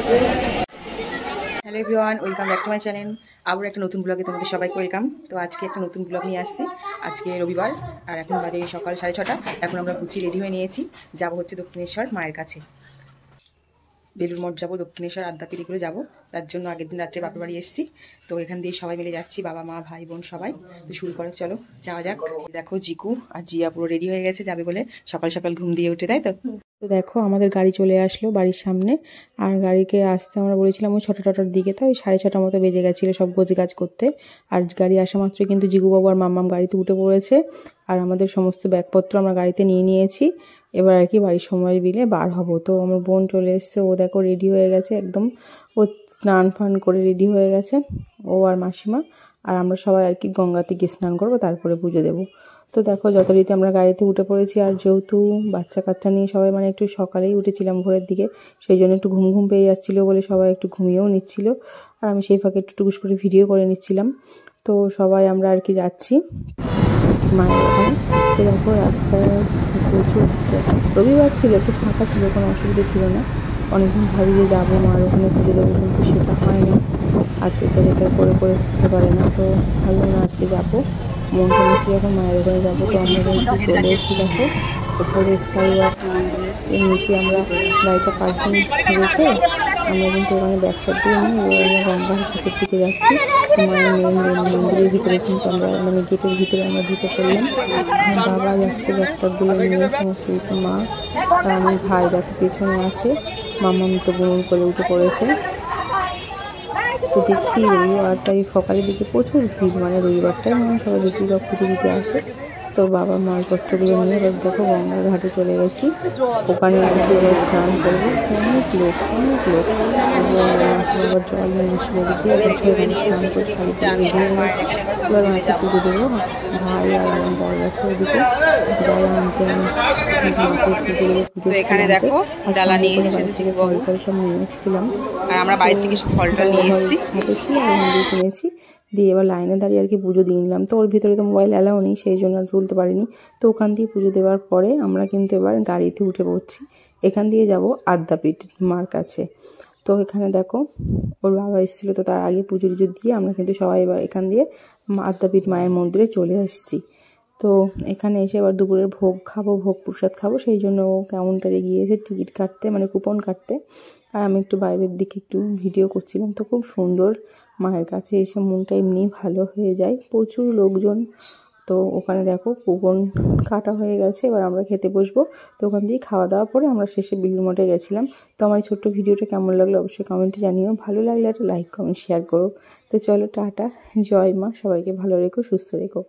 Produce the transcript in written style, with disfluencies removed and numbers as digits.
Hello everyone, welcome back to my channel. আবার একটা নতুন ব্লগে তোমাদের সবাইকে ওয়েলকাম। তো আজকে একটা নতুন ব্লগ নিয়ে আসছি। আজকে রবিবার আর এখন বাজে সকাল 6:30। এখন আমরা গুছিয়ে রেডি হয়ে নিয়েছি, যাব হচ্ছে দক্ষিণেশ্বর মায়ের কাছে। বেলুর মঠ যাবো, দক্ষিণেশ্বর আদ্যাপীঠ করে যাবো। তার জন্য আগের দিন রাত্রে বাপের বাড়ি এসেছি। তো এখান দিয়ে সবাই মিলে যাচ্ছি, বাবা মা ভাই বোন সবাই। তো শুরু করো, চলো যাওয়া যাক। দেখো জিকু আর জিয়া পুরো রেডি হয়ে গেছে যাবে বলে, সকাল সকাল ঘুম দিয়ে উঠে, তাই তো। তো দেখো আমাদের গাড়ি চলে আসলো বাড়ির সামনে। আর গাড়িকে আসতে আমরা বলেছিলাম ওই 6টার দিকে, তো ওই 6:30 মতো বেজে গেছিলো সব গোছগাছ করতে। আর গাড়ি আসা মাত্র কিন্তু জিগুবাবু আর মাম্মাম গাড়িতে উঠে পড়েছে। আর আমাদের সমস্ত ব্যাগপত্র আমরা গাড়িতে নিয়ে নিয়েছি। এবার আর কি বাড়ির সময় মিলে বার হব। তো আমার বোন চলে এসছে, ও দেখো রেডি হয়ে গেছে একদম। ও স্নান ফান করে রেডি হয়ে গেছে, ও আর মাসিমা। আর আমরা সবাই আর কি গঙ্গাতে গিয়ে স্নান করবো, তারপরে পুজো দেবো। তো দেখো যথারীতি আমরা গাড়িতে উঠে পড়েছি। আর যেহেতু বাচ্চা কাচ্চা নিয়ে সবাই মানে একটু সকালেই উঠেছিলাম ভোরের দিকে, সেই জন্য একটু ঘুম ঘুম পেয়ে যাচ্ছিলো বলে সবাই একটু ঘুমিয়েও নিচ্ছিল। আর আমি সেই ফাঁকে একটু টুকুস করে ভিডিও করে নিচ্ছিলাম। তো সবাই আমরা আর কি যাচ্ছি মায়ের ওখানে। তো দেখো রাস্তায় প্রচুর, রবিবার ছিল একটু ফাঁকা ছিল, কোনো অসুবিধা ছিল না। অনেকদিন ভাবি যে যাবো মার ওখানে পুজো দেবো, কিন্তু সেটা হয় না। আর যেটা করে উঠতে পারে না। তো ভাবলাম না আজকে যাবো, মনটা নিচ্ছি যখন মায়ের ওখানে যাবো। তো আমরা কিন্তু চলে এসেছি দেখো উপরে স্কাই ওয়াক এর নিচে। আমরা গাড়িটা পার্কিং রেখে আমরা কিন্তু ওখানে ব্যাগপত্রগুলো নিয়ে আমরা গঙ্গার ভিতর দিকে যাচ্ছি। তো মায়ের মন্দিরের ভিতরে কিন্তু আমরা মানে গেটের ভিতরে আমরা ঢুকে পড়লাম। বাবা যাচ্ছে ব্যাগপত্রগুলো নিয়ে, সমস্ত কিছু মা আর আমার ভাই দেখো পেছনে আছে। মাম্মাম তো বুনুন করে উঠে পড়েছে। তো দেখছি রবিবার, তাই সকালের দিকে প্রচুর ভিড়, মানে রবিবারটাই মানে সবাই বেশিরভাগ পুজো দিতে আসে। তো বাবা মালপত্রগুলো নিয়ে এবার দেখো গঙ্গার ঘাটে চলে গেছি। ওখানে আর কি এবার স্নান করবো। অনেক লোক আবার জল নিয়ে এসে দিয়ে স্নান করে শাড়ি পরে রেডি হয়ে গেছে। এবার মাকে পুজো দেবো। ভাই আর আমার বর গেছে ওদিকে ডালা আনতে, মাকে পুজো দেবো। পুজো এখানে দেখো ডালা নিয়ে এসেছি, ফল ফল সব নিয়ে এসেছিলাম। আর আমরা বাড়ির থেকে সব ফলটা নিয়ে এসেছি, সাথে ছিল ওখান দিয়ে কিনেছি। দিয়ে এবার লাইনে দাঁড়িয়ে আর কি পুজো দিয়ে নিলাম। তো ওর ভিতরে তো মোবাইল অ্যালাও নেই, সেই জন্য আর তুলতে পারিনি। তো ওখান দিয়ে পুজো দেওয়ার পরে আমরা কিন্তু এবার গাড়িতে উঠে পড়ছি। এখান দিয়ে যাব আদ্যাপীঠ মার কাছে। তো এখানে দেখো ওর বাবা এসেছিলো, তো তার আগে পুজো টুজো দিয়ে আমরা কিন্তু সবাই এবার এখান দিয়ে আদ্যাপীঠ মায়ের মন্দিরে চলে আসছি। তো এখানে এসে এবার দুপুরের ভোগ খাবো, ভোগ প্রসাদ খাবো। সেই জন্য ও কাউন্টারে গিয়েছে টিকিট কাটতে, মানে কুপন কাটতে। আর আমি একটু বাইরের দিকে একটু ভিডিও করছিলাম। তো খুব সুন্দর, মায়ের কাছে এসে মনটা এমনি ভালো হয়ে যায়, প্রচুর লোকজন। তো ওখানে দেখো কুপন কাটা হয়ে গেছে, এবার আমরা খেতে বসবো। তো ওখান দিয়ে খাওয়া দাওয়া পরে আমরা শেষে বেলুড় মঠে গেছিলাম। তো আমার ছোট্ট ভিডিওটা কেমন লাগলো অবশ্যই কমেন্টে জানিও। ভালো লাগলে একটা লাইক কমেন্ট শেয়ার করো। তো চলো টাটা, জয় মা, সবাইকে ভালো রেখো, সুস্থ রেখো।